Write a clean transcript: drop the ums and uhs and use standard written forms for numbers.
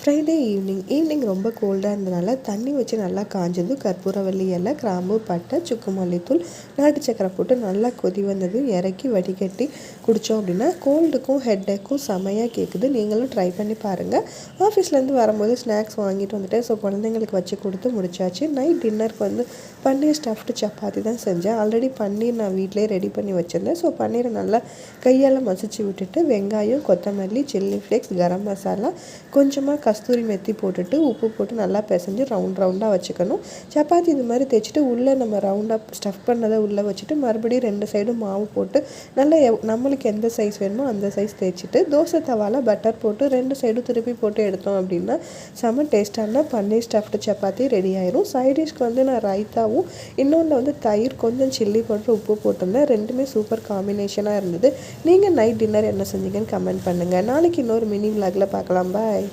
Friday evening ரொம்ப கோல்டாக இருந்தனால தண்ணி வச்சு நல்லா காஞ்சதும் கற்பூரவள்ளி இலை, கிராம்பு, பட்டை, சுக்கு மல்லித்தூள், நாட்டு சக்கரை போட்டு நல்லா கொதி வந்தது இறக்கி வடிகட்டி குடித்தோம் அப்படின்னா கோல்டுக்கும் ஹெட்டேக்கும் செமையாக கேட்குது. நீங்களும் ட்ரை பண்ணி பாருங்கள். ஆஃபீஸ்லேருந்து வரும்போது ஸ்நாக்ஸ் வாங்கிட்டு வந்துட்டேன். ஸோ குழந்தைங்களுக்கு வச்சு கொடுத்து முடிச்சாச்சு. நைட் டின்னருக்கு பன்னீர் ஸ்டஃப்டு சப்பாத்தி தான் செஞ்சேன். ஆல்ரெடி பன்னீர் நான் வீட்டிலே ரெடி பண்ணி வச்சுருந்தேன். ஸோ பன்னீரை நல்லா கையால் மசிச்சு விட்டுட்டு வெங்காயம், கொத்தமல்லி, சில்லி ஃப்ளேக்ஸ், கரம் மசாலா, கொஞ்சமாக கஸ்தூரி மெத்தி போட்டுட்டு உப்பு போட்டு நல்லா பிசைஞ்சு ரவுண்டாக வச்சுக்கணும். சப்பாத்தி இது மாதிரி தேய்ச்சிட்டு உள்ளே நம்ம ரவுண்டாக ஸ்டஃப் பண்ணதை உள்ளே வச்சுட்டு மறுபடியும் 2 சைடும் மாவு போட்டு நல்லா நம்மளுக்கு எந்த சைஸ் வேணுமோ அந்த சைஸ் தேய்ச்சிட்டு தோசை தவால பட்டர் போட்டு 2 சைடும் திருப்பி போட்டு எடுத்தோம் அப்படின்னா செம்ம டேஸ்டான பன்னீர் ஸ்டஃப்டு சப்பாத்தி ரெடி ஆயிரும். சைடிஷ்க்கு நான் ரைத்தாவும் இன்னொன்று தயிர் கொஞ்சம் சில்லி போட்டு உப்பு போட்டிருந்தேன். ரெண்டுமே சூப்பர் காம்பினேஷனாக இருந்தது. நீங்கள் நைட் டின்னர் என்ன செஞ்சீங்கன்னு கமெண்ட் பண்ணுங்கள். நாளைக்கு இன்னொரு மினி விளாகில் பார்க்கலாம். பாய்.